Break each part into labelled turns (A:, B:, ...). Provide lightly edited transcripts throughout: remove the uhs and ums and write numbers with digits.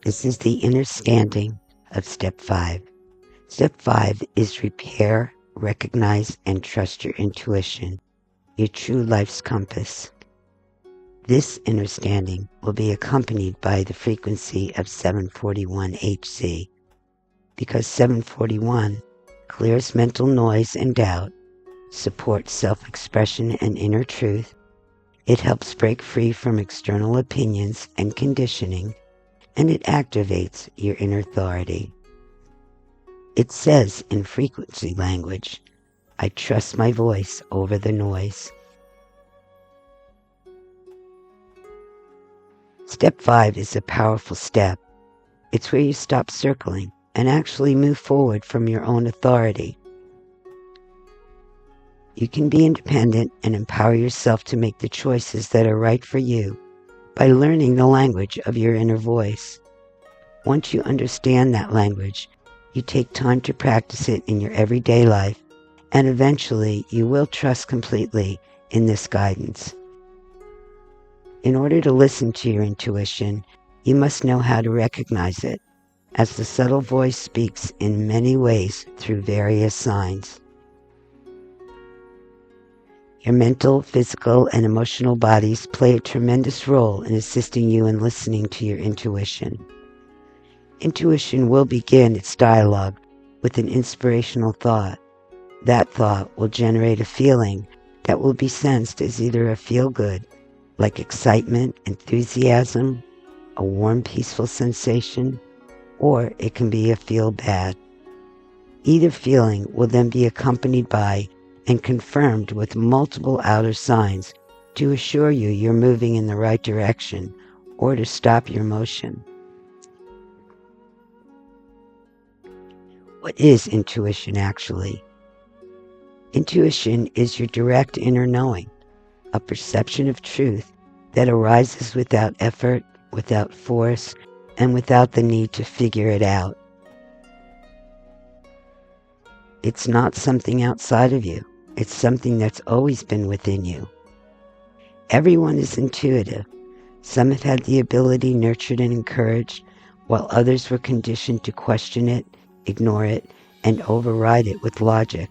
A: This is the understanding of Step 5. Step 5 is repair, recognize, and trust your intuition, your true life's compass. This understanding will be accompanied by the frequency of 741 Hz, because 741 clears mental noise and doubt, supports self-expression and inner truth. It helps break free from external opinions and conditioning, and it activates your inner authority. It says in frequency language, I trust my voice over the noise. Step 5 is a powerful step. It's where you stop circling and actually move forward from your own authority. You can be independent and empower yourself to make the choices that are right for you by learning the language of your inner voice. Once you understand that language, you take time to practice it in your everyday life, and eventually you will trust completely in this guidance. In order to listen to your intuition, you must know how to recognize it, as the subtle voice speaks in many ways through various signs. Your mental, physical, and emotional bodies play a tremendous role in assisting you in listening to your intuition. Intuition will begin its dialogue with an inspirational thought. That thought will generate a feeling that will be sensed as either a feel-good, like excitement, enthusiasm, a warm, peaceful sensation, or it can be a feel-bad. Either feeling will then be accompanied by and confirmed with multiple outer signs to assure you you're moving in the right direction or to stop your motion. What is intuition actually? Intuition is your direct inner knowing, a perception of truth that arises without effort, without force, and without the need to figure it out. It's not something outside of you. It's something that's always been within you. Everyone is intuitive. Some have had the ability nurtured and encouraged, while others were conditioned to question it, ignore it, and override it with logic.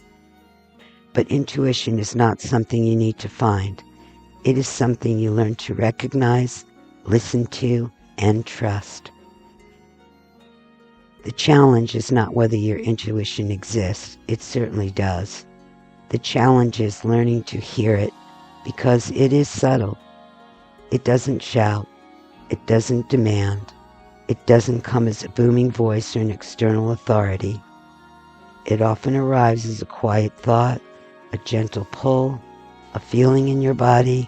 A: But intuition is not something you need to find. It is something you learn to recognize, listen to, and trust. The challenge is not whether your intuition exists. It certainly does. The challenge is learning to hear it, because it is subtle. It doesn't shout. It doesn't demand. It doesn't come as a booming voice or an external authority. It often arrives as a quiet thought, a gentle pull, a feeling in your body,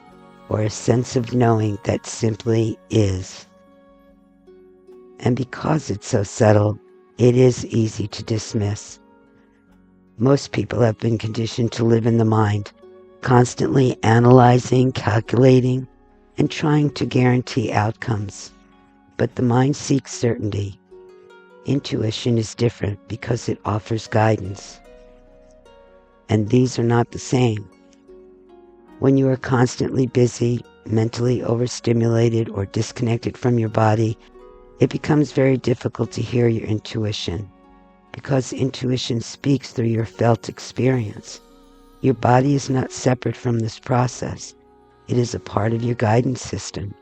A: or a sense of knowing that simply is. And because it's so subtle, it is easy to dismiss. Most people have been conditioned to live in the mind, constantly analyzing, calculating, and trying to guarantee outcomes. But the mind seeks certainty. Intuition is different because it offers guidance. And these are not the same. When you are constantly busy, mentally overstimulated, or disconnected from your body, it becomes very difficult to hear your intuition, because intuition speaks through your felt experience. Your body is not separate from this process. It is a part of your guidance system.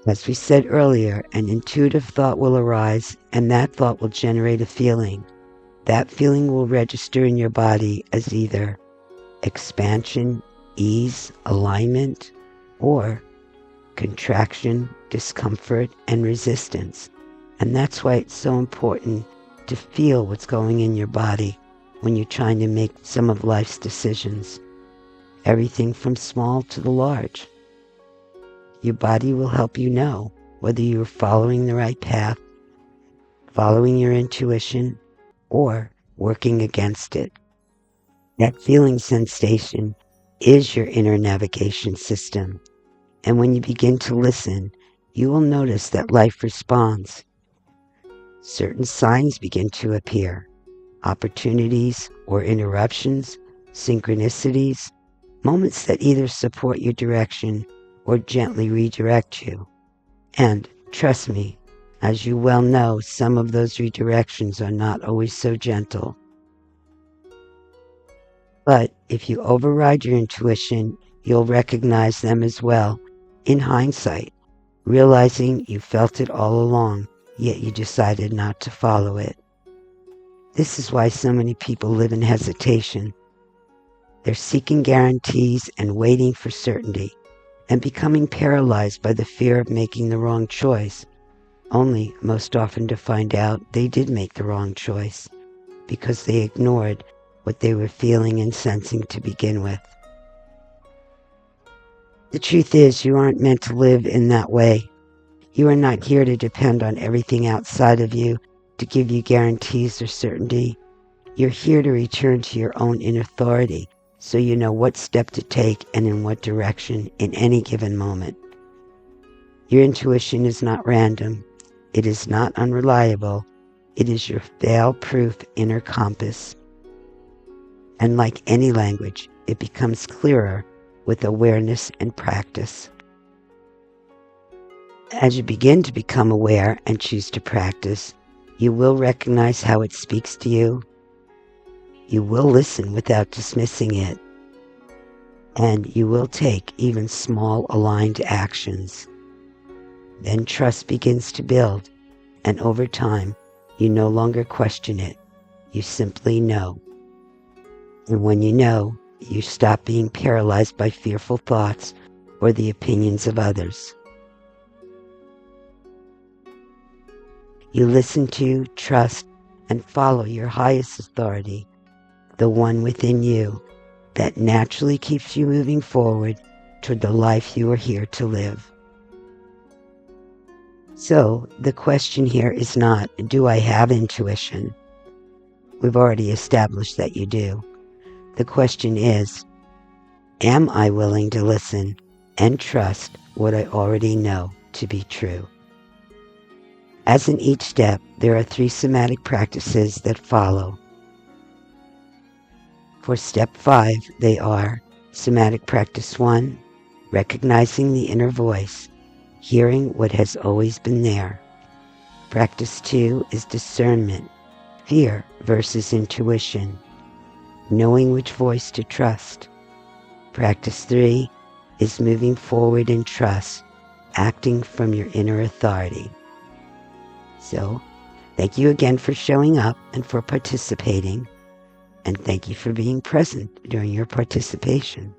A: As we said earlier, an intuitive thought will arise, and that thought will generate a feeling. That feeling will register in your body as either expansion, ease, alignment, or contraction, discomfort, and resistance. And that's why it's so important to feel what's going in your body when you're trying to make some of life's decisions. Everything from small to the large. Your body will help you know whether you're following the right path, following your intuition, or working against it. That feeling sensation is your inner navigation system. And when you begin to listen, you will notice that life responds. Certain signs begin to appear. Opportunities or interruptions, synchronicities, moments that either support your direction or gently redirect you. And trust me, as you well know, some of those redirections are not always so gentle. But if you override your intuition, you'll recognize them as well in hindsight, realizing you felt it all along, yet you decided not to follow it. This is why so many people live in hesitation. They're seeking guarantees and waiting for certainty, and becoming paralyzed by the fear of making the wrong choice, only most often to find out they did make the wrong choice because they ignored what they were feeling and sensing to begin with. The truth is, you aren't meant to live in that way. You are not here to depend on everything outside of you to give you guarantees or certainty. You're here to return to your own inner authority so you know what step to take and in what direction in any given moment. Your intuition is not random. It is not unreliable. It is your fail-proof inner compass. And like any language, it becomes clearer with awareness and practice. As you begin to become aware and choose to practice, you will recognize how it speaks to you. You will listen without dismissing it. And you will take even small aligned actions. Then trust begins to build, and over time, you no longer question it. You simply know. And when you know, you stop being paralyzed by fearful thoughts or the opinions of others. You listen to, trust, and follow your highest authority, the one within you that naturally keeps you moving forward toward the life you are here to live. So, the question here is not, do I have intuition? We've already established that you do. The question is, am I willing to listen and trust what I already know to be true? As in each step, there are 3 somatic practices that follow. For step 5, they are somatic practice 1, recognizing the inner voice, hearing what has always been there. Practice 2 is discernment, fear versus intuition, knowing which voice to trust. Practice 3 is moving forward in trust, acting from your inner authority. So, thank you again for showing up and for participating, and thank you for being present during your participation.